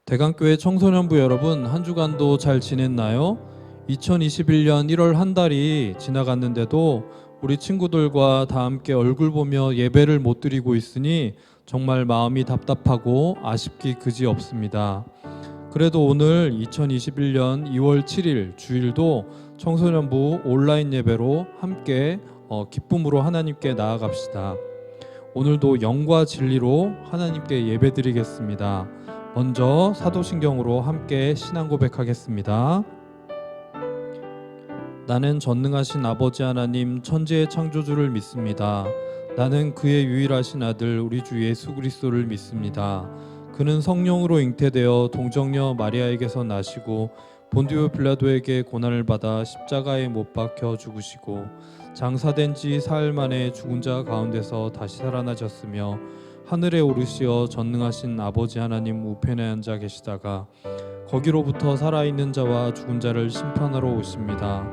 대강교회 청소년부 여러분, 한 주간도 잘 지냈나요? 2021년 1월 한 달이 지나갔는데도 우리 친구들과 다 함께 얼굴 보며 예배를 못 드리고 있으니 정말 마음이 답답하고 아쉽기 그지 없습니다. 그래도 오늘 2021년 2월 7일 주일도 청소년부 온라인 예배로 함께 기쁨으로 하나님께 나아갑시다. 오늘도 영과 진리로 하나님께 예배드리겠습니다. 먼저 사도신경으로 함께 신앙 고백하겠습니다. 나는 전능하신 아버지 하나님 천지의 창조주를 믿습니다. 나는 그의 유일하신 아들 우리 주 예수 그리스도를 믿습니다. 그는 성령으로 잉태되어 동정녀 마리아에게서 나시고 본디오 빌라도에게 고난을 받아 십자가에 못 박혀 죽으시고 장사된 지 사흘 만에 죽은 자 가운데서 다시 살아나셨으며 하늘에 오르시어 전능하신 아버지 하나님 우편에 앉아 계시다가 거기로부터 살아있는 자와 죽은 자를 심판하러 오십니다.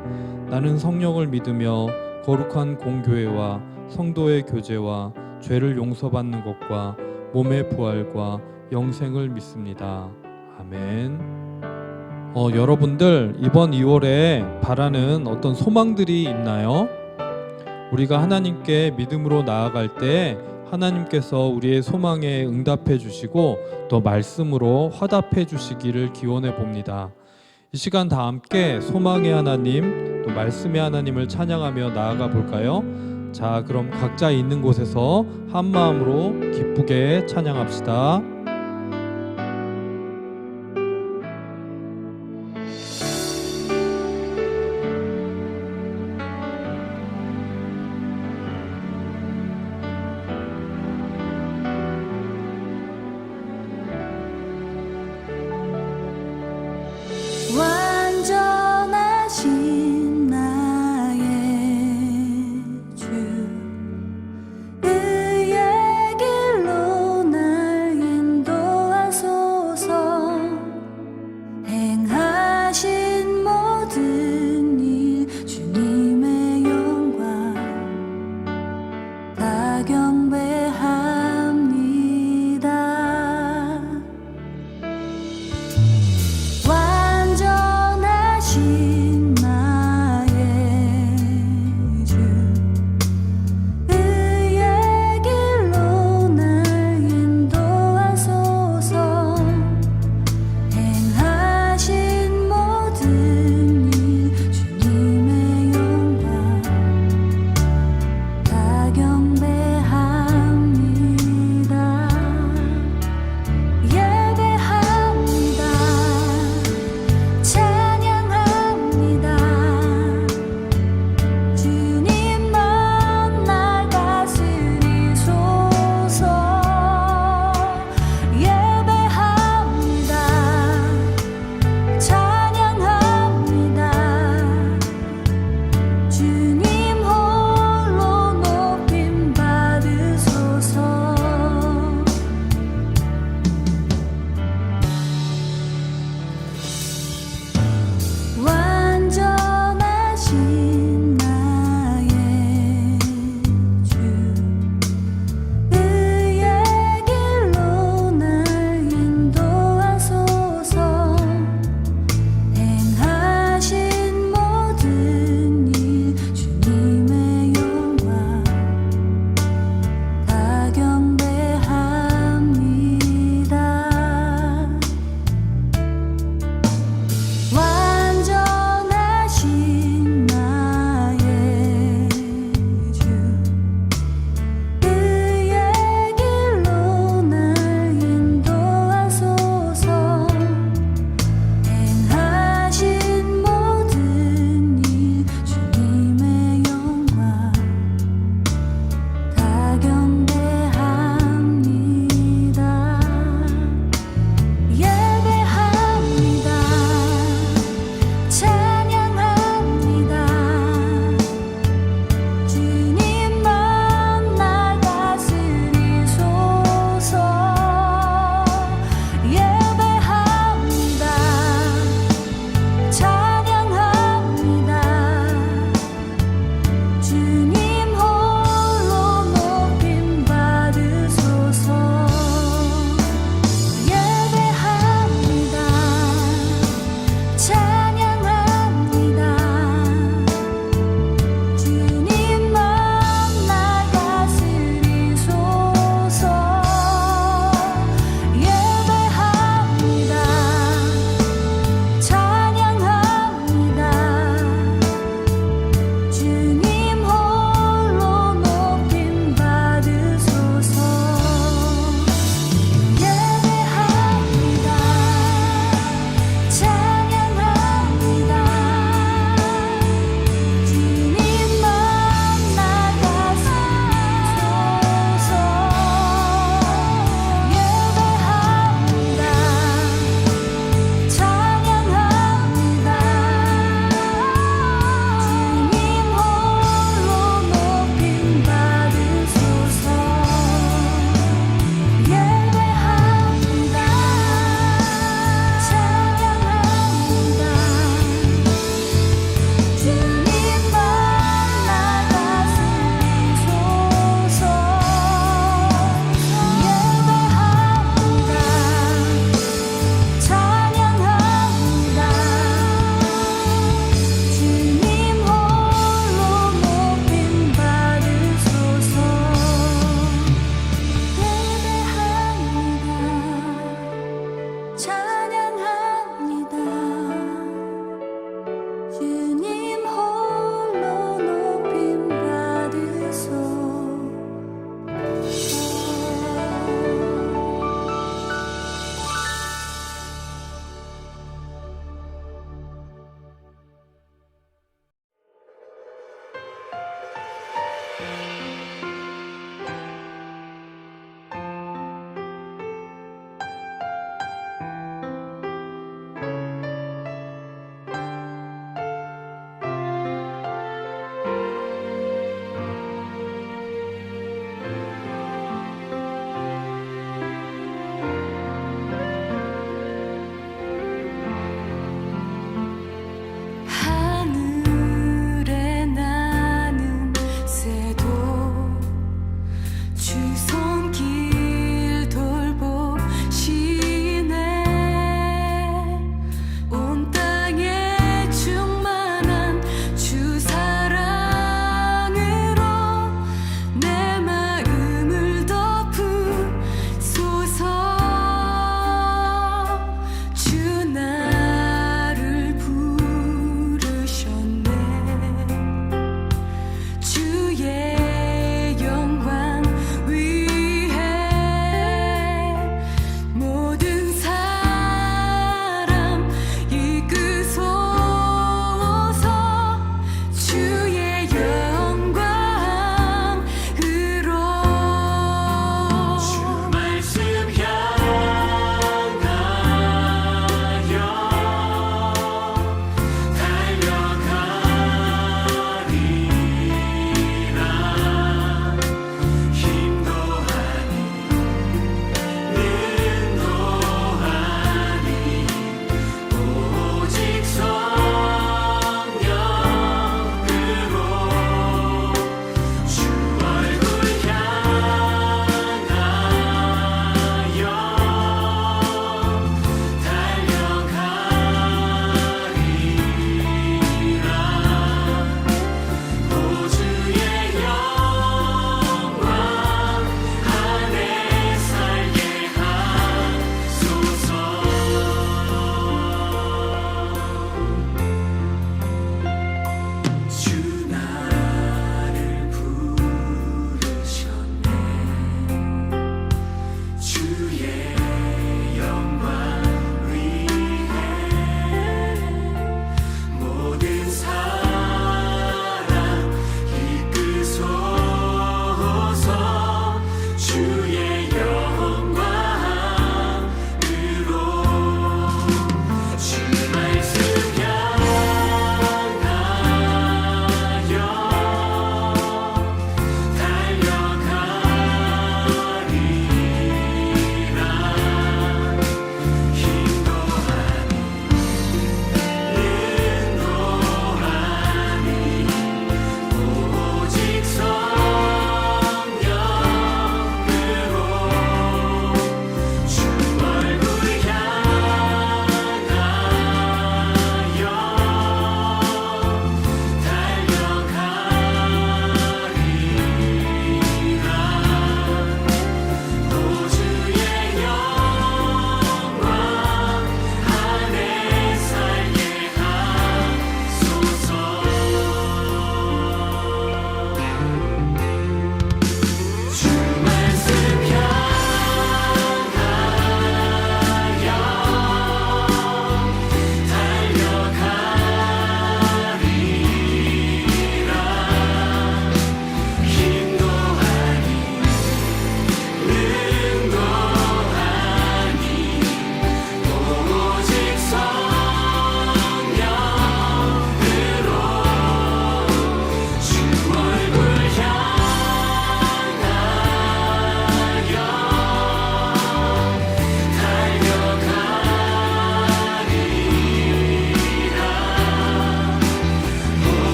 나는 성령을 믿으며 거룩한 공교회와 성도의 교제와 죄를 용서받는 것과 몸의 부활과 영생을 믿습니다. 아멘. 여러분들 이번 2월에 바라는 어떤 소망들이 있나요? 우리가 하나님께 믿음으로 나아갈 때 하나님께서 우리의 소망에 응답해 주시고 또 말씀으로 화답해 주시기를 기원해 봅니다. 이 시간 다 함께 소망의 하나님 또 말씀의 하나님을 찬양하며 나아가 볼까요? 자, 그럼 각자 있는 곳에서 한 마음으로 기쁘게 찬양합시다. 완전하신 나의 주 의의 길로 날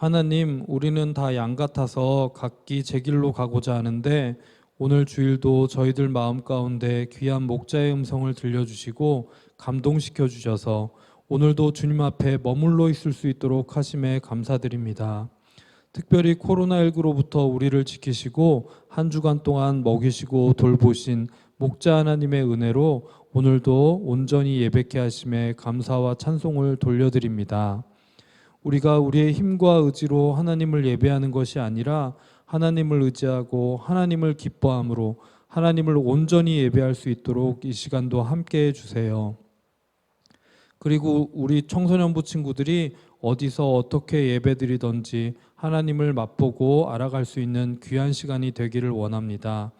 하나님, 우리는 다 양 같아서 각기 제 길로 가고자 하는데 오늘 주일도 저희들 마음 가운데 귀한 목자의 음성을 들려주시고 감동시켜 주셔서 오늘도 주님 앞에 머물러 있을 수 있도록 하심에 감사드립니다. 특별히 코로나19로부터 우리를 지키시고 한 주간 동안 먹이시고 돌보신 목자 하나님의 은혜로 오늘도 온전히 예배케 하심에 감사와 찬송을 돌려드립니다. 우리가 우리의 힘과 의지로 하나님을 예배하는 것이 아니라 하나님을 의지하고 하나님을 기뻐함으로 하나님을 온전히 예배할 수 있도록 이 시간도 함께 해주세요. 그리고 우리 청소년부 친구들이 어디서 어떻게 예배드리던지 하나님을 맛보고 알아갈 수 있는 귀한 시간이 되기를 원합니다.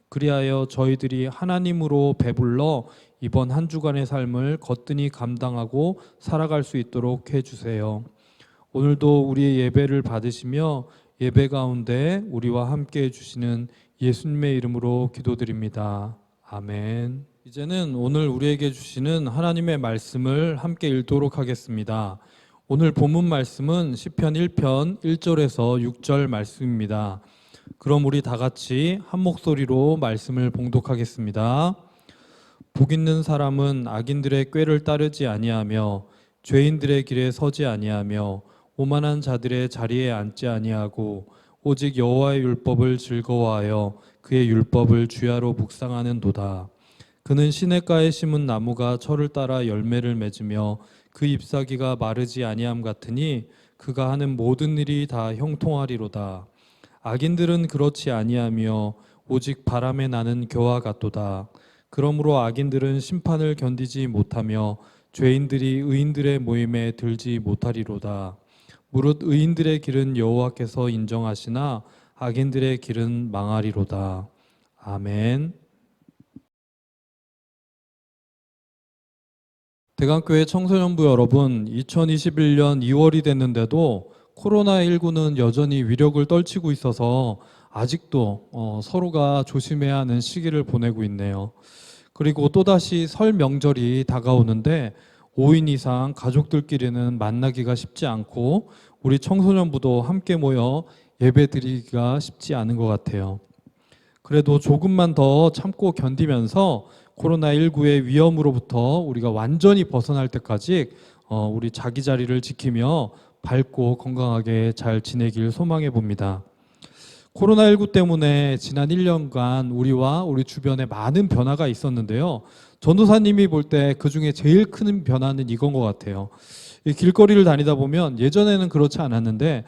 그리하여 저희들이 하나님으로 배불러 이번 한 주간의 삶을 거뜬히 감당하고 살아갈 수 있도록 해주세요. 오늘도 우리의 예배를 받으시며 예배 가운데 우리와 함께 해주시는 예수님의 이름으로 기도드립니다. 아멘. 이제는 오늘 우리에게 주시는 하나님의 말씀을 함께 읽도록 하겠습니다. 오늘 본문 말씀은 시편 1편 1절에서 6절 말씀입니다. 그럼 우리 다 같이 한 목소리로 말씀을 봉독하겠습니다. 복 있는 사람은 악인들의 꾀를 따르지 아니하며 죄인들의 길에 서지 아니하며 오만한 자들의 자리에 앉지 아니하고 오직 여호와의 율법을 즐거워하여 그의 율법을 주야로 묵상하는도다. 그는 시냇가에 심은 나무가 철을 따라 열매를 맺으며 그 잎사귀가 마르지 아니함 같으니 그가 하는 모든 일이 다 형통하리로다. 악인들은 그렇지 아니하며 오직 바람에 나는 겨와 같도다. 그러므로 악인들은 심판을 견디지 못하며 죄인들이 의인들의 모임에 들지 못하리로다. 무릇 의인들의 길은 여호와께서 인정하시나 악인들의 길은 망하리로다. 아멘. 대강교회 청소년부 여러분, 2021년 2월이 됐는데도 코로나19는 여전히 위력을 떨치고 있어서 아직도 서로가 조심해야 하는 시기를 보내고 있네요. 그리고 또다시 설 명절이 다가오는데 5인 이상 가족들끼리는 만나기가 쉽지 않고 우리 청소년부도 함께 모여 예배드리기가 쉽지 않은 것 같아요. 그래도 조금만 더 참고 견디면서 코로나19의 위험으로부터 우리가 완전히 벗어날 때까지 우리 자기 자리를 지키며 밝고 건강하게 잘 지내길 소망해 봅니다. 코로나19 때문에 지난 1년간 우리와 우리 주변에 많은 변화가 있었는데요. 전도사님이 볼 때 그중에 제일 큰 변화는 이건 것 같아요. 이 길거리를 다니다 보면 예전에는 그렇지 않았는데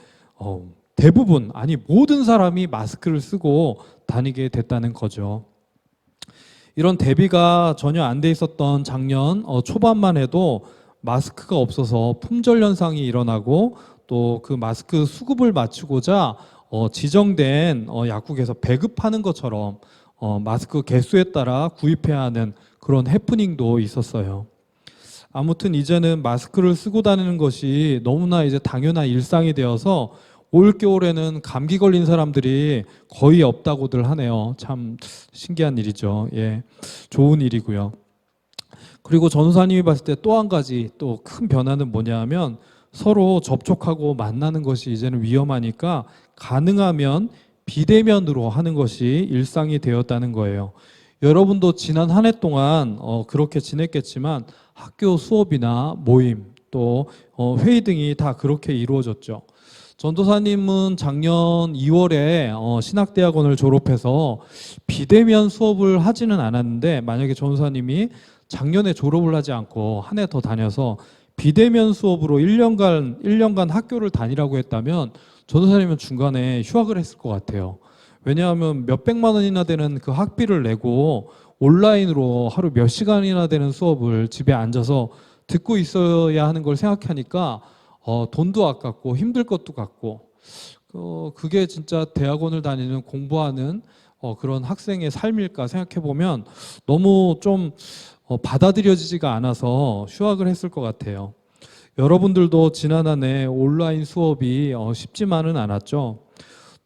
대부분, 아니 모든 사람이 마스크를 쓰고 다니게 됐다는 거죠. 이런 대비가 전혀 안 돼 있었던 작년 초반만 해도 마스크가 없어서 품절 현상이 일어나고 또 그 마스크 수급을 맞추고자 지정된 약국에서 배급하는 것처럼 마스크 개수에 따라 구입해야 하는 그런 해프닝도 있었어요. 아무튼 이제는 마스크를 쓰고 다니는 것이 너무나 이제 당연한 일상이 되어서 올겨울에는 감기 걸린 사람들이 거의 없다고들 하네요. 참 신기한 일이죠. 예, 좋은 일이고요. 그리고 전도사님이 봤을 때 또 한 가지 또 큰 변화는 뭐냐 하면 서로 접촉하고 만나는 것이 이제는 위험하니까 가능하면 비대면으로 하는 것이 일상이 되었다는 거예요. 여러분도 지난 한 해 동안 그렇게 지냈겠지만 학교 수업이나 모임 또 회의 등이 다 그렇게 이루어졌죠. 전도사님은 작년 2월에 신학대학원을 졸업해서 비대면 수업을 하지는 않았는데 만약에 전도사님이 작년에 졸업을 하지 않고 한 해 더 다녀서 비대면 수업으로 1년간 학교를 다니라고 했다면 전도사님은 중간에 휴학을 했을 것 같아요. 왜냐하면 몇백만 원이나 되는 그 학비를 내고 온라인으로 하루 몇 시간이나 되는 수업을 집에 앉아서 듣고 있어야 하는 걸 생각하니까 돈도 아깝고 힘들 것도 같고 그게 진짜 대학원을 다니는 공부하는 그런 학생의 삶일까 생각해 보면 너무 좀 받아들여지지가 않아서 휴학을 했을 것 같아요. 여러분들도 지난 한 해 온라인 수업이 쉽지만은 않았죠.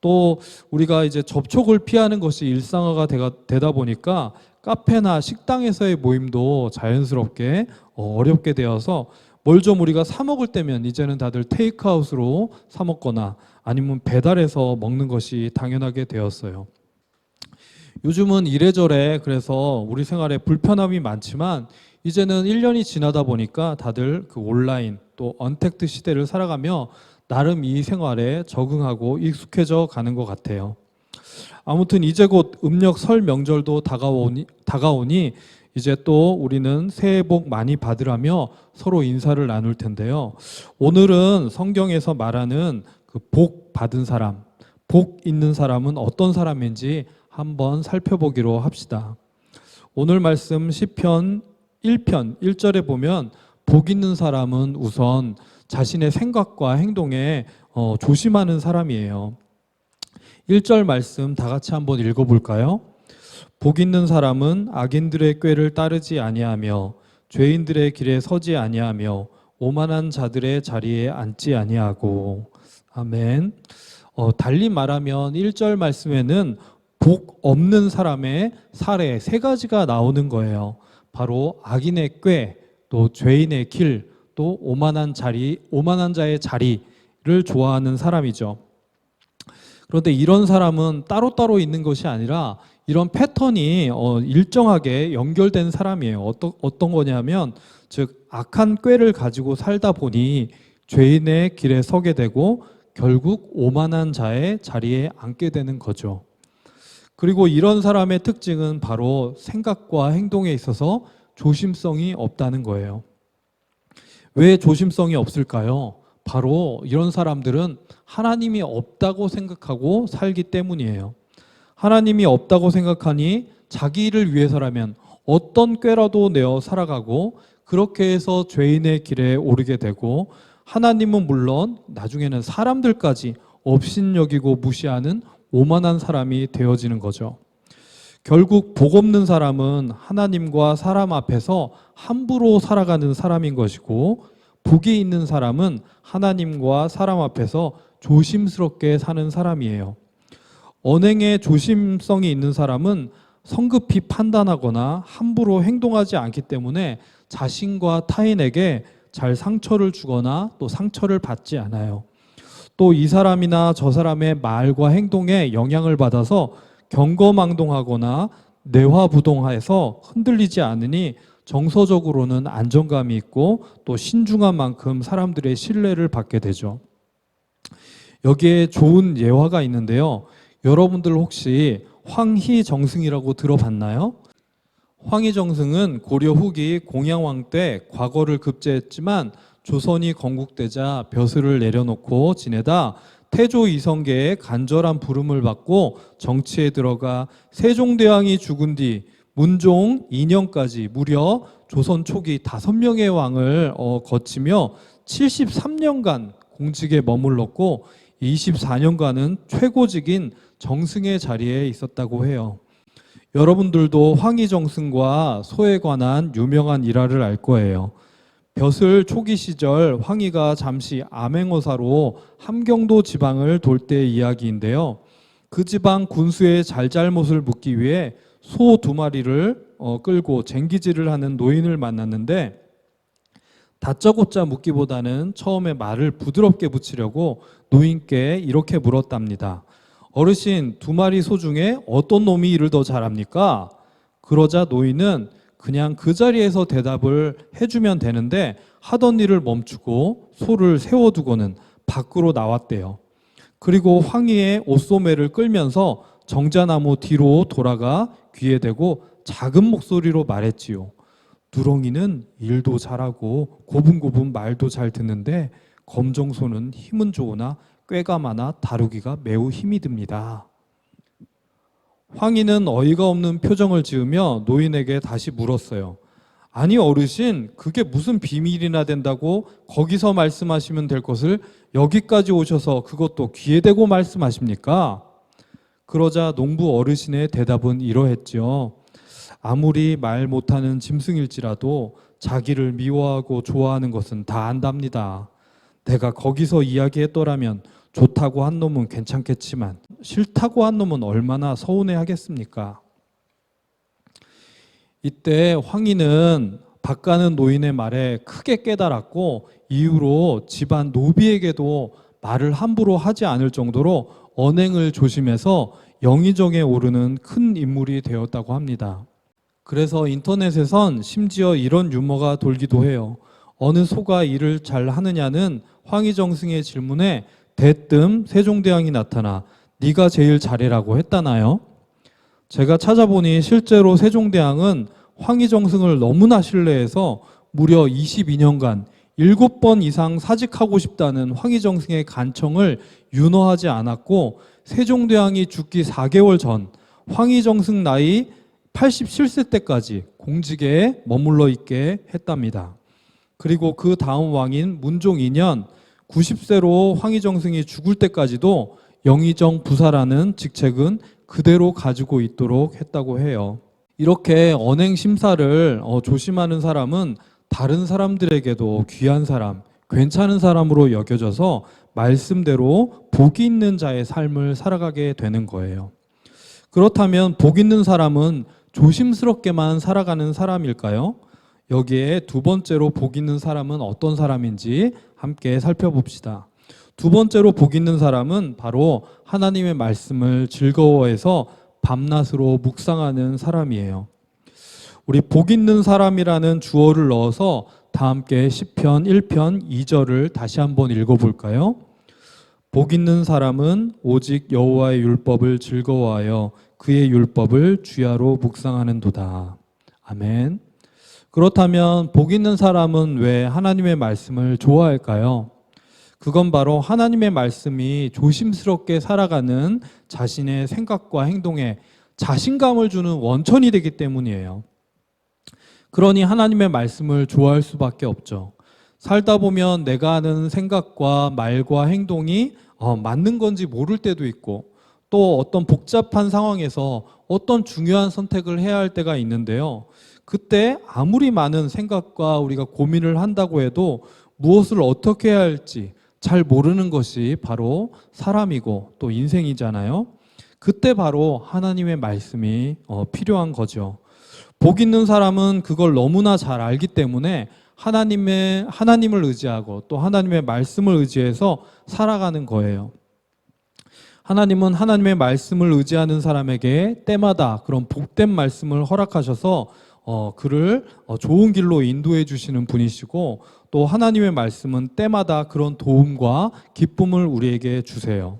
또 우리가 이제 접촉을 피하는 것이 일상화가 되다 보니까 카페나 식당에서의 모임도 자연스럽게 어렵게 되어서 뭘 좀 우리가 사 먹을 때면 이제는 다들 테이크아웃으로 사 먹거나 아니면 배달해서 먹는 것이 당연하게 되었어요. 요즘은 이래저래 그래서 우리 생활에 불편함이 많지만 이제는 1년이 지나다 보니까 다들 그 온라인 또 언택트 시대를 살아가며 나름 이 생활에 적응하고 익숙해져 가는 것 같아요. 아무튼 이제 곧 음력 설 명절도 다가오니 이제 또 우리는 새해 복 많이 받으라며 서로 인사를 나눌 텐데요. 오늘은 성경에서 말하는 그 복 받은 사람, 복 있는 사람은 어떤 사람인지 한번 살펴보기로 합시다. 오늘 말씀 시편 1편 1절에 보면 복 있는 사람은 우선 자신의 생각과 행동에 조심하는 사람이에요. 1절 말씀 다 같이 한번 읽어볼까요? 복 있는 사람은 악인들의 꾀를 따르지 아니하며 죄인들의 길에 서지 아니하며 오만한 자들의 자리에 앉지 아니하고. 아멘. 달리 말하면 1절 말씀에는 복 없는 사람의 사례 세 가지가 나오는 거예요. 바로 악인의 꾀, 또 죄인의 길, 또 오만한 자의 자리를 좋아하는 사람이죠. 그런데 이런 사람은 따로따로 있는 것이 아니라 이런 패턴이 일정하게 연결된 사람이에요. 어떤 거냐면 즉 악한 꾀를 가지고 살다 보니 죄인의 길에 서게 되고 결국 오만한 자의 자리에 앉게 되는 거죠. 그리고 이런 사람의 특징은 바로 생각과 행동에 있어서 조심성이 없다는 거예요. 왜 조심성이 없을까요? 바로 이런 사람들은 하나님이 없다고 생각하고 살기 때문이에요. 하나님이 없다고 생각하니 자기 일을 위해서라면 어떤 꾀라도 내어 살아가고 그렇게 해서 죄인의 길에 오르게 되고 하나님은 물론 나중에는 사람들까지 업신여기고 무시하는 오만한 사람이 되어지는 거죠. 결국 복 없는 사람은 하나님과 사람 앞에서 함부로 살아가는 사람인 것이고 복이 있는 사람은 하나님과 사람 앞에서 조심스럽게 사는 사람이에요. 언행에 조심성이 있는 사람은 성급히 판단하거나 함부로 행동하지 않기 때문에 자신과 타인에게 잘 상처를 주거나 또 상처를 받지 않아요. 또 이 사람이나 저 사람의 말과 행동에 영향을 받아서 경거망동하거나 내화부동해서 흔들리지 않으니 정서적으로는 안정감이 있고 또 신중한 만큼 사람들의 신뢰를 받게 되죠. 여기에 좋은 예화가 있는데요. 여러분들 혹시 황희정승이라고 들어봤나요? 황희정승은 고려 후기 공양왕 때 과거를 급제했지만 조선이 건국되자 벼슬을 내려놓고 지내다 태조 이성계의 간절한 부름을 받고 정치에 들어가 세종대왕이 죽은 뒤 문종 2년까지 무려 조선 초기 5명의 왕을 거치며 73년간 공직에 머물렀고 24년간은 최고직인 정승의 자리에 있었다고 해요. 여러분들도 황희정승과 소에 관한 유명한 일화를 알 거예요. 벼슬 초기 시절 황희가 잠시 암행어사로 함경도 지방을 돌 때의 이야기인데요. 그 지방 군수의 잘잘못을 묻기 위해 소 2마리를 끌고 쟁기질을 하는 노인을 만났는데 다짜고짜 묻기보다는 처음에 말을 부드럽게 붙이려고 노인께 이렇게 물었답니다. 어르신, 2마리 소 중에 어떤 놈이 일을 더 잘합니까? 그러자 노인은 그냥 그 자리에서 대답을 해주면 되는데 하던 일을 멈추고 소를 세워두고는 밖으로 나왔대요. 그리고 황희의 옷소매를 끌면서 정자나무 뒤로 돌아가 귀에 대고 작은 목소리로 말했지요. 누렁이는 일도 잘하고 고분고분 말도 잘 듣는데 검정소는 힘은 좋으나 꾀가 많아 다루기가 매우 힘이 듭니다. 황희는 어이가 없는 표정을 지으며 노인에게 다시 물었어요. 아니 어르신, 그게 무슨 비밀이나 된다고 거기서 말씀하시면 될 것을 여기까지 오셔서 그것도 귀에 대고 말씀하십니까? 그러자 농부 어르신의 대답은 이러했죠. 아무리 말 못하는 짐승일지라도 자기를 미워하고 좋아하는 것은 다 안답니다. 내가 거기서 이야기했더라면 좋다고 한 놈은 괜찮겠지만 싫다고 한 놈은 얼마나 서운해 하겠습니까? 이때 황희는 바가는 노인의 말에 크게 깨달았고 이후로 집안 노비에게도 말을 함부로 하지 않을 정도로 언행을 조심해서 영의정에 오르는 큰 인물이 되었다고 합니다. 그래서 인터넷에선 심지어 이런 유머가 돌기도 해요. 어느 소가 일을 잘 하느냐는 황희정승의 질문에 대뜸 세종대왕이 나타나 네가 제일 잘해라고 했다나요? 제가 찾아보니 실제로 세종대왕은 황희정승을 너무나 신뢰해서 무려 22년간 7번 이상 사직하고 싶다는 황희정승의 간청을 윤허하지 않았고 세종대왕이 죽기 4개월 전 황희정승 나이 87세 때까지 공직에 머물러 있게 했답니다. 그리고 그 다음 왕인 문종 2년 90세로 황희정승이 죽을 때까지도 영의정 부사라는 직책은 그대로 가지고 있도록 했다고 해요. 이렇게 언행 심사를 조심하는 사람은 다른 사람들에게도 귀한 사람, 괜찮은 사람으로 여겨져서 말씀대로 복 있는 자의 삶을 살아가게 되는 거예요. 그렇다면 복 있는 사람은 조심스럽게만 살아가는 사람일까요? 여기에 두 번째로 복 있는 사람은 어떤 사람인지 함께 살펴봅시다. 두 번째로 복 있는 사람은 바로 하나님의 말씀을 즐거워해서 밤낮으로 묵상하는 사람이에요. 우리 복 있는 사람이라는 주어를 넣어서 다 함께 시편 1편 2절을 다시 한번 읽어볼까요? 복 있는 사람은 오직 여호와의 율법을 즐거워하여 그의 율법을 주야로 묵상하는도다. 아멘. 그렇다면 복 있는 사람은 왜 하나님의 말씀을 좋아할까요? 그건 바로 하나님의 말씀이 조심스럽게 살아가는 자신의 생각과 행동에 자신감을 주는 원천이 되기 때문이에요. 그러니 하나님의 말씀을 좋아할 수밖에 없죠. 살다 보면 내가 하는 생각과 말과 행동이 맞는 건지 모를 때도 있고 또 어떤 복잡한 상황에서 어떤 중요한 선택을 해야 할 때가 있는데요. 그때 아무리 많은 생각과 우리가 고민을 한다고 해도 무엇을 어떻게 해야 할지 잘 모르는 것이 바로 사람이고 또 인생이잖아요. 그때 바로 하나님의 말씀이 필요한 거죠. 복 있는 사람은 그걸 너무나 잘 알기 때문에 하나님을 의지하고 또 하나님의 말씀을 의지해서 살아가는 거예요. 하나님은 하나님의 말씀을 의지하는 사람에게 때마다 그런 복된 말씀을 허락하셔서 그를 좋은 길로 인도해 주시는 분이시고 또 하나님의 말씀은 때마다 그런 도움과 기쁨을 우리에게 주세요.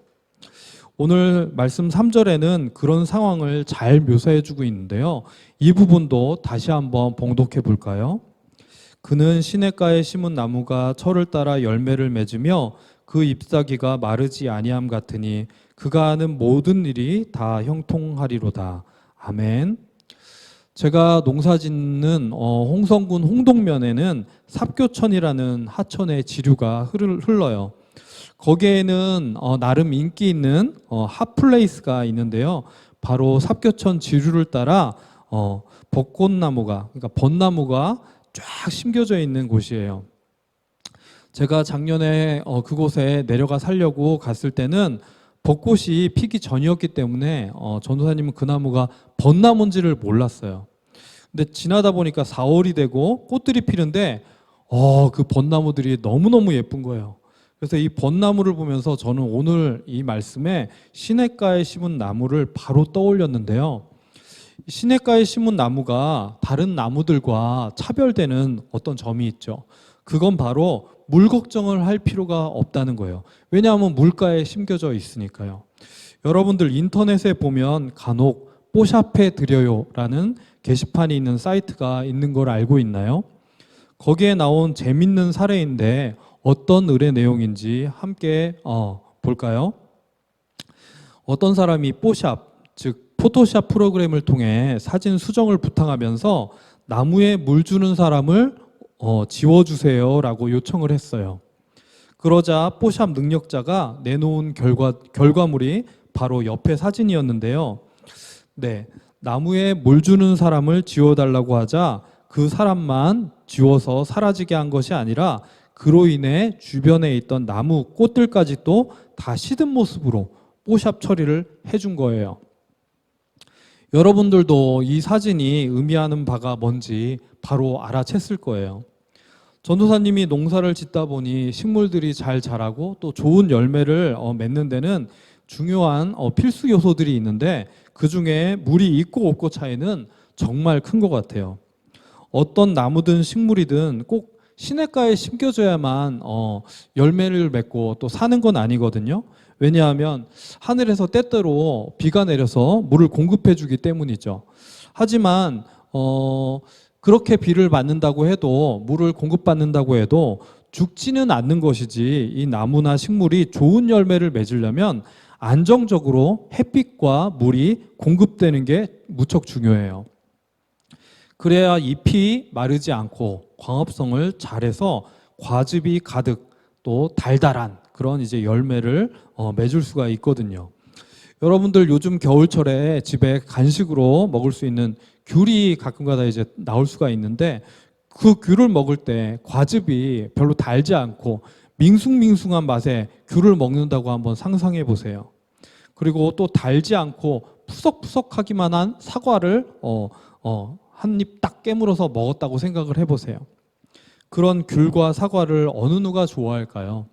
오늘 말씀 3절에는 그런 상황을 잘 묘사해 주고 있는데요. 이 부분도 다시 한번 봉독해 볼까요? 그는 시냇가에 심은 나무가 철을 따라 열매를 맺으며 그 잎사귀가 마르지 아니함 같으니 그가 하는 모든 일이 다 형통하리로다. 아멘. 제가 농사짓는 홍성군 홍동면에는 삽교천이라는 하천의 지류가 흘러요. 거기에는 나름 인기 있는 핫플레이스가 있는데요. 바로 삽교천 지류를 따라 벚꽃나무가, 그러니까 벚나무가 쫙 심겨져 있는 곳이에요. 제가 작년에 그곳에 내려가 살려고 갔을 때는 벚꽃이 피기 전이었기 때문에 전도사님은 그 나무가 벚나무인지를 몰랐어요. 근데 지나다 보니까 4월이 되고 꽃들이 피는데 그 벚나무들이 너무너무 예쁜 거예요. 그래서 이 벚나무를 보면서 저는 오늘 이 말씀에 시냇가에 심은 나무를 바로 떠올렸는데요. 시냇가에 심은 나무가 다른 나무들과 차별되는 어떤 점이 있죠. 그건 바로 물 걱정을 할 필요가 없다는 거예요. 왜냐하면 물가에 심겨져 있으니까요. 여러분들 인터넷에 보면 간혹 뽀샵해 드려요라는 게시판이 있는 사이트가 있는 걸 알고 있나요? 거기에 나온 재밌는 사례인데 어떤 의뢰 내용인지 함께 볼까요? 어떤 사람이 뽀샵, 즉 포토샵 프로그램을 통해 사진 수정을 부탁하면서 나무에 물 주는 사람을 지워주세요 라고 요청을 했어요. 그러자 뽀샵 능력자가 내놓은 결과물이 바로 옆에 사진이었는데요. 네, 나무에 물 주는 사람을 지워달라고 하자 그 사람만 지워서 사라지게 한 것이 아니라 그로 인해 주변에 있던 나무 꽃들까지 또 다 시든 모습으로 뽀샵 처리를 해준 거예요. 여러분들도 이 사진이 의미하는 바가 뭔지 바로 알아챘을 거예요. 전도사님이 농사를 짓다 보니 식물들이 잘 자라고 또 좋은 열매를 맺는 데는 중요한 필수 요소들이 있는데, 그 중에 물이 있고 없고 차이는 정말 큰 것 같아요. 어떤 나무든 식물이든 꼭 시냇가에 심겨져야만 열매를 맺고 또 사는 건 아니거든요. 왜냐하면 하늘에서 때때로 비가 내려서 물을 공급해 주기 때문이죠. 하지만 그렇게 비를 받는다고 해도, 물을 공급받는다고 해도 죽지는 않는 것이지, 이 나무나 식물이 좋은 열매를 맺으려면 안정적으로 햇빛과 물이 공급되는 게 무척 중요해요. 그래야 잎이 마르지 않고 광합성을 잘해서 과즙이 가득 또 달달한 그런 이제 열매를 맺을 수가 있거든요. 여러분들 요즘 겨울철에 집에 간식으로 먹을 수 있는 귤이 가끔가다 이제 나올 수가 있는데, 그 귤을 먹을 때 과즙이 별로 달지 않고 밍숭밍숭한 맛에 귤을 먹는다고 한번 상상해 보세요. 그리고 또 달지 않고 푸석푸석하기만 한 사과를 한 입 딱 깨물어서 먹었다고 생각을 해보세요. 그런 귤과 사과를 어느 누가 좋아할까요?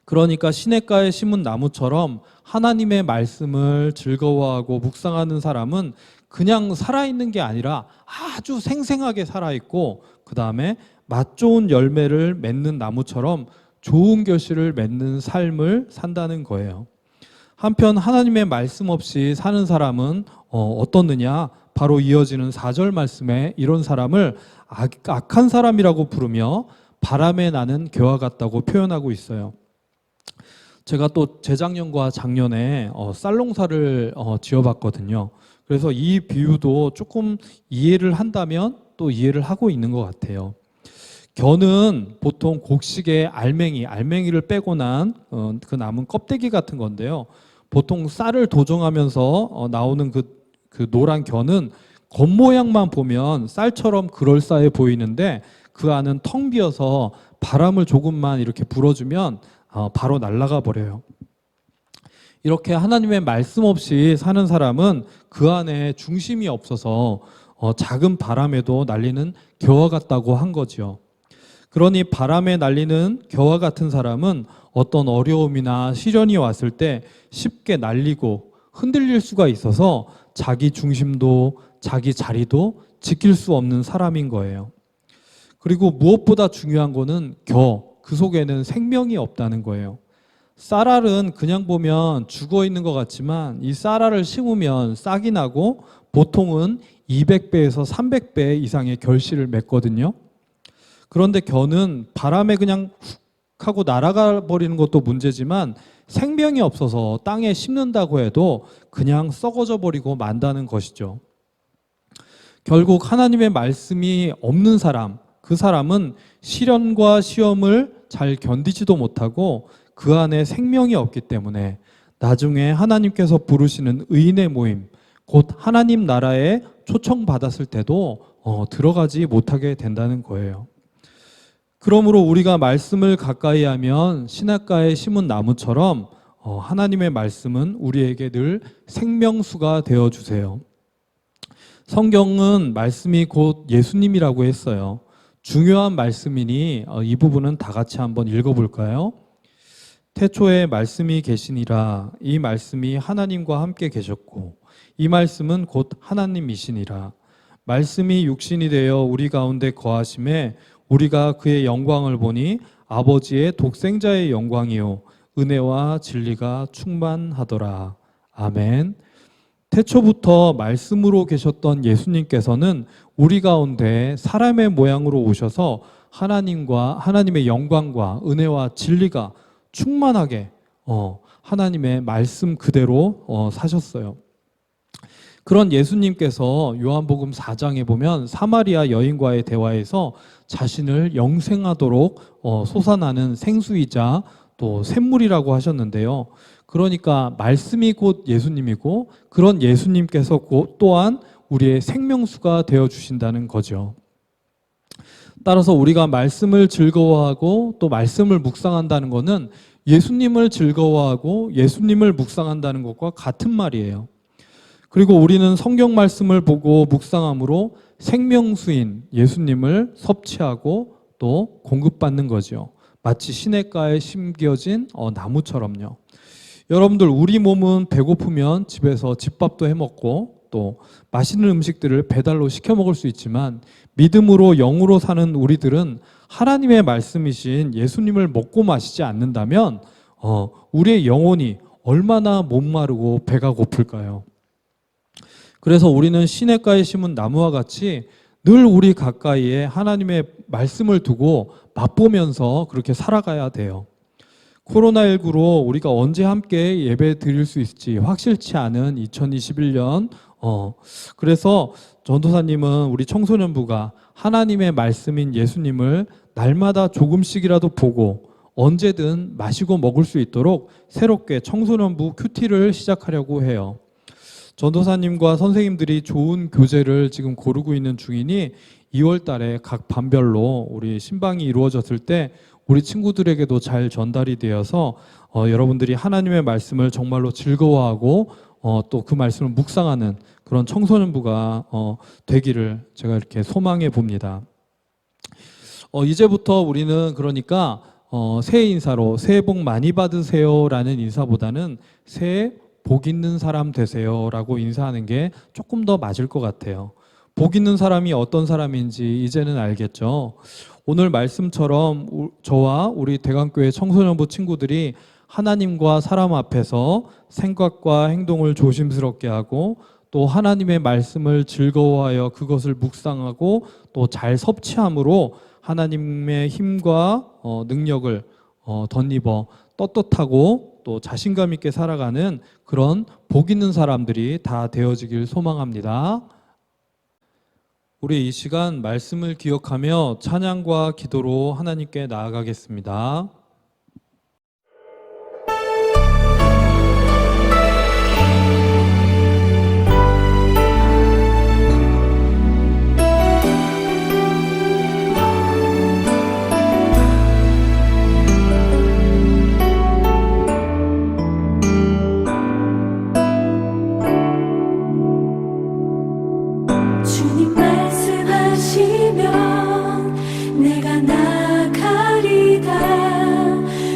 그러니까 시냇가에 심은 나무처럼 하나님의 말씀을 즐거워하고 묵상하는 사람은 그냥 살아있는 게 아니라 아주 생생하게 살아있고, 그 다음에 맛 좋은 열매를 맺는 나무처럼 좋은 결실을 맺는 삶을 산다는 거예요. 한편 하나님의 말씀 없이 사는 사람은 어떻느냐? 바로 이어지는 4절 말씀에 이런 사람을 악한 사람이라고 부르며 바람에 나는 개와 같다고 표현하고 있어요. 제가 또 재작년과 작년에 쌀농사를 지어봤거든요. 그래서 이 비유도 조금 이해를 한다면 또 이해를 하고 있는 것 같아요. 겨는 보통 곡식의 알맹이를 빼고 난 그 남은 껍데기 같은 건데요. 보통 쌀을 도정하면서 나오는 그 노란 겨는 겉모양만 보면 쌀처럼 그럴싸해 보이는데, 그 안은 텅 비어서 바람을 조금만 이렇게 불어주면 바로 날아가 버려요. 이렇게 하나님의 말씀 없이 사는 사람은 그 안에 중심이 없어서 작은 바람에도 날리는 겨와 같다고 한 거죠. 그러니 바람에 날리는 겨와 같은 사람은 어떤 어려움이나 시련이 왔을 때 쉽게 날리고 흔들릴 수가 있어서 자기 중심도 자기 자리도 지킬 수 없는 사람인 거예요. 그리고 무엇보다 중요한 거는 그 속에는 생명이 없다는 거예요. 쌀알은 그냥 보면 죽어 있는 것 같지만, 이 쌀알을 심으면 싹이 나고 보통은 200배에서 300배 이상의 결실을 맺거든요. 그런데 겨는 바람에 그냥 훅 하고 날아가 버리는 것도 문제지만, 생명이 없어서 땅에 심는다고 해도 그냥 썩어져 버리고 만다는 것이죠. 결국 하나님의 말씀이 없는 사람, 그 사람은 시련과 시험을 잘 견디지도 못하고 그 안에 생명이 없기 때문에 나중에 하나님께서 부르시는 의인의 모임, 곧 하나님 나라에 초청받았을 때도 들어가지 못하게 된다는 거예요. 그러므로 우리가 말씀을 가까이 하면 시냇가에 심은 나무처럼 하나님의 말씀은 우리에게 늘 생명수가 되어주세요. 성경은 말씀이 곧 예수님이라고 했어요. 중요한 말씀이니 이 부분은 다 같이 한번 읽어볼까요? 태초에 말씀이 계시니라. 이 말씀이 하나님과 함께 계셨고 이 말씀은 곧 하나님이시니라. 말씀이 육신이 되어 우리 가운데 거하심에 우리가 그의 영광을 보니 아버지의 독생자의 영광이요 은혜와 진리가 충만하더라. 아멘. 태초부터 말씀으로 계셨던 예수님께서는 우리 가운데 사람의 모양으로 오셔서 하나님의 영광과 은혜와 진리가 충만하게 하나님의 말씀 그대로 사셨어요. 그런 예수님께서 요한복음 4장에 보면 사마리아 여인과의 대화에서 자신을 영생하도록 솟아나는 생수이자 또 샘물이라고 하셨는데요. 그러니까 말씀이 곧 예수님이고 그런 예수님께서 또한 우리의 생명수가 되어주신다는 거죠. 따라서 우리가 말씀을 즐거워하고 또 말씀을 묵상한다는 것은 예수님을 즐거워하고 예수님을 묵상한다는 것과 같은 말이에요. 그리고 우리는 성경 말씀을 보고 묵상함으로 생명수인 예수님을 섭취하고 또 공급받는 거죠. 마치 시냇가에 심겨진 나무처럼요. 여러분들, 우리 몸은 배고프면 집에서 집밥도 해 먹고 또 맛있는 음식들을 배달로 시켜 먹을 수 있지만, 믿음으로 영으로 사는 우리들은 하나님의 말씀이신 예수님을 먹고 마시지 않는다면 우리의 영혼이 얼마나 목마르고 배가 고플까요? 그래서 우리는 시냇가에 심은 나무와 같이 늘 우리 가까이에 하나님의 말씀을 두고 맛보면서 그렇게 살아가야 돼요. 코로나19로 우리가 언제 함께 예배 드릴 수 있을지 확실치 않은 2021년, 그래서 전도사님은 우리 청소년부가 하나님의 말씀인 예수님을 날마다 조금씩이라도 보고 언제든 마시고 먹을 수 있도록 새롭게 청소년부 큐티를 시작하려고 해요. 전도사님과 선생님들이 좋은 교재를 지금 고르고 있는 중이니 2월 달에 각 반별로 우리 신방이 이루어졌을 때 우리 친구들에게도 잘 전달이 되어서 여러분들이 하나님의 말씀을 정말로 즐거워하고 또 그 말씀을 묵상하는 그런 청소년부가 되기를 제가 이렇게 소망해 봅니다. 이제부터 우리는 그러니까 새해 인사로 새해 복 많이 받으세요 라는 인사보다는 새해 복 있는 사람 되세요 라고 인사하는 게 조금 더 맞을 것 같아요. 복 있는 사람이 어떤 사람인지 이제는 알겠죠. 오늘 말씀처럼 저와 우리 대강교회 청소년부 친구들이 하나님과 사람 앞에서 생각과 행동을 조심스럽게 하고 또 하나님의 말씀을 즐거워하여 그것을 묵상하고 또 잘 섭취함으로 하나님의 힘과 능력을 덧입어 떳떳하고 또 자신감 있게 살아가는 그런 복 있는 사람들이 다 되어지길 소망합니다. 우리 이 시간 말씀을 기억하며 찬양과 기도로 하나님께 나아가겠습니다. 주님 말씀하시면 내가 나가리다.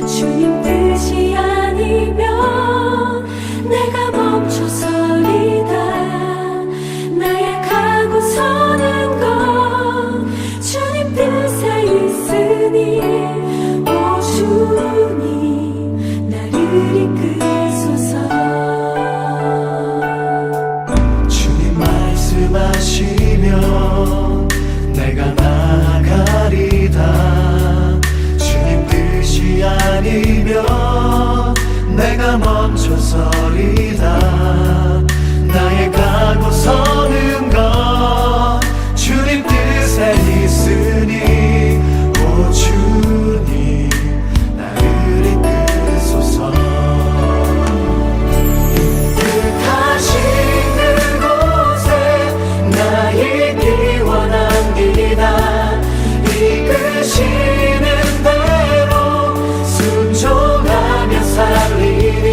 주님 뜻이 아니면 내가 멈춰서리다. 나의 가고 서는 것 주님 뜻에 있으니 오 주님 나를 이끄소서. 주님 말씀하시면 내가 나아가리다. 주님 뜻이 아니면 내가 멈춰서리다. 나의 가고 서는 것 주님 뜻에 있으니 오 주님 나를 이끄소서. 뜻하신 그곳에 나이기 원합니다. 이끄시는 대로 순종하며 살리니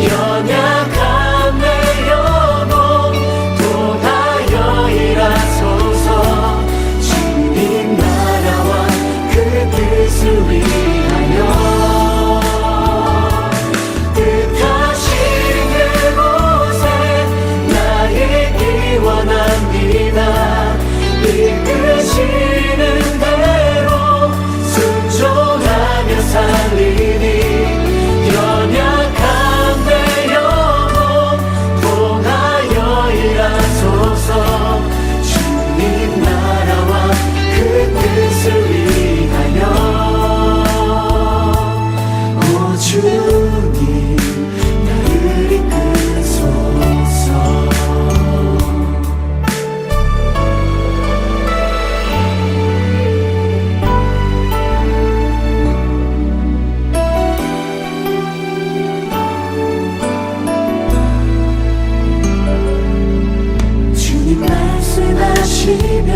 연약한 내 영혼 통하여 일하소서. 주님 나라와 그 뜻을 위하여 뜻하신 그곳에 나이기 원합니다. 이끄시는 대로 순종하며 살리니 연약한 내 영혼 통하여 일하소서. 주님 나라와 그 뜻을 위하여 오 주님 나를 이끄소서. 주님 말씀하시면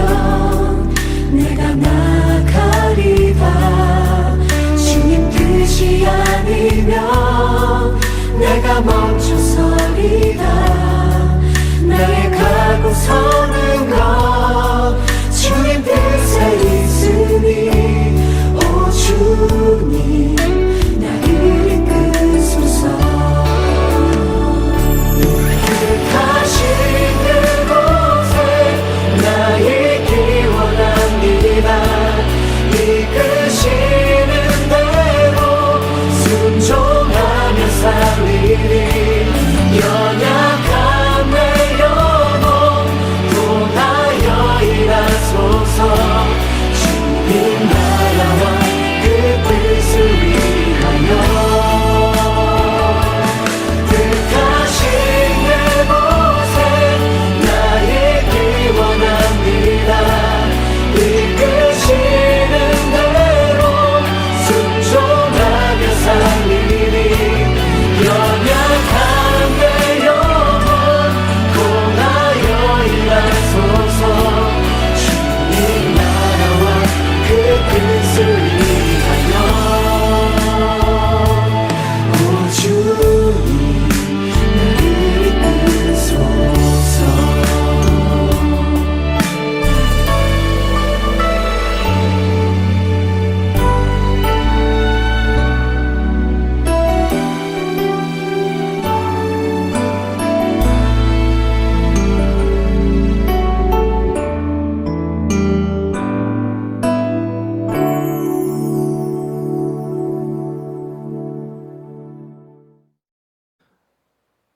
내가 나가리다. 주님 뜻이 아니면 내가 멈춰서리다.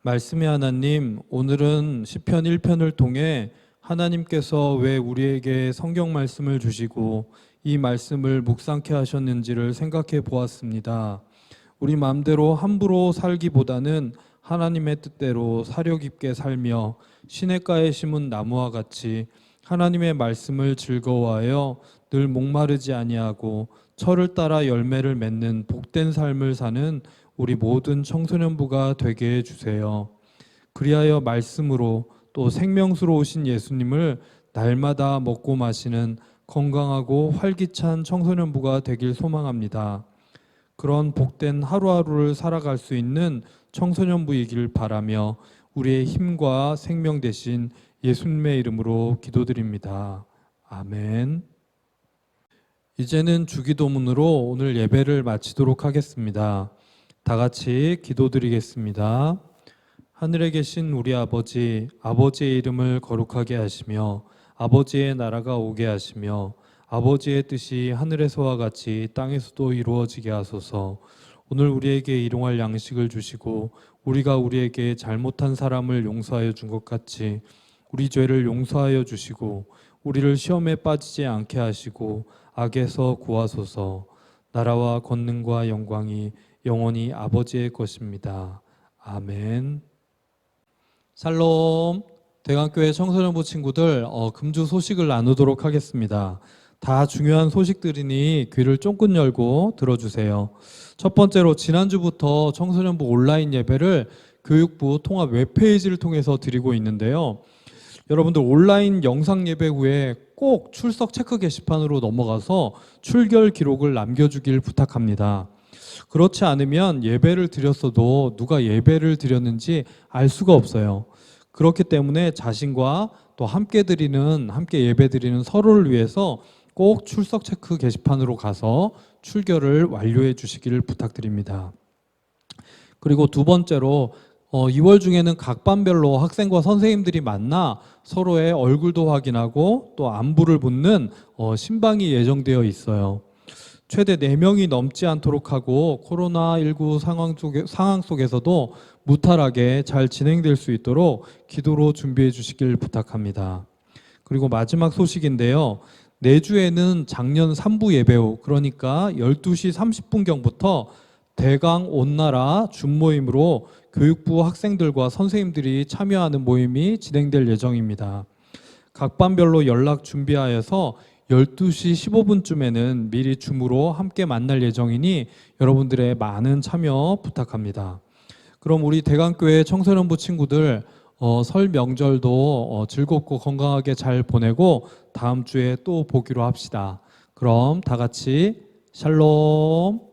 말씀의 하나님, 오늘은 시편 1편을 통해 하나님께서 왜 우리에게 성경 말씀을 주시고 이 말씀을 묵상케 하셨는지를 생각해 보았습니다. 우리 마음대로 함부로 살기보다는 하나님의 뜻대로 사려 깊게 살며 시냇가에 심은 나무와 같이 하나님의 말씀을 즐거워하여 늘 목마르지 아니하고 철을 따라 열매를 맺는 복된 삶을 사는 우리 모든 청소년부가 되게 해주세요. 그리하여 말씀으로 또 생명수로 오신 예수님을 날마다 먹고 마시는 건강하고 활기찬 청소년부가 되길 소망합니다. 그런 복된 하루하루를 살아갈 수 있는 청소년부이길 바라며 우리의 힘과 생명 되신 예수님의 이름으로 기도드립니다. 아멘. 이제는 주기도문으로 오늘 예배를 마치도록 하겠습니다. 다 같이 기도드리겠습니다. 하늘에 계신 우리 아버지, 아버지의 이름을 거룩하게 하시며 아버지의 나라가 오게 하시며 아버지의 뜻이 하늘에서와 같이 땅에서도 이루어지게 하소서. 오늘 우리에게 일용할 양식을 주시고 우리가 우리에게 잘못한 사람을 용서하여 준 것 같이 우리 죄를 용서하여 주시고 우리를 시험에 빠지지 않게 하시고 악에서 구하소서. 나라와 권능과 영광이 영원히 아버지의 것입니다. 아멘. 샬롬. 대강교회 청소년부 친구들, 금주 소식을 나누도록 하겠습니다. 다 중요한 소식들이니 귀를 쫑긋 열고 들어주세요. 첫 번째로 지난주부터 청소년부 온라인 예배를 교육부 통합 웹페이지를 통해서 드리고 있는데요. 여러분들 온라인 영상 예배 후에 꼭 출석 체크 게시판으로 넘어가서 출결 기록을 남겨주길 부탁합니다. 그렇지 않으면 예배를 드렸어도 누가 예배를 드렸는지 알 수가 없어요. 그렇기 때문에 자신과 또 함께 예배 드리는 서로를 위해서 꼭 출석 체크 게시판으로 가서 출결을 완료해 주시기를 부탁드립니다. 그리고 두 번째로 2월 중에는 각 반별로 학생과 선생님들이 만나 서로의 얼굴도 확인하고 또 안부를 묻는 신방이 예정되어 있어요. 최대 4명이 넘지 않도록 하고 코로나19 상황 속에서도 무탈하게 잘 진행될 수 있도록 기도로 준비해 주시길 부탁합니다. 그리고 마지막 소식인데요. 내주에는 작년 3부 예배 후 그러니까 12시 30분경부터 대강 온나라 준모임으로 교육부 학생들과 선생님들이 참여하는 모임이 진행될 예정입니다. 각 반별로 연락 준비하여서 12시 15분쯤에는 미리 줌으로 함께 만날 예정이니 여러분들의 많은 참여 부탁합니다. 그럼 우리 대강교회 청소년부 친구들 설 명절도 즐겁고 건강하게 잘 보내고 다음 주에 또 보기로 합시다. 그럼 다 같이 샬롬.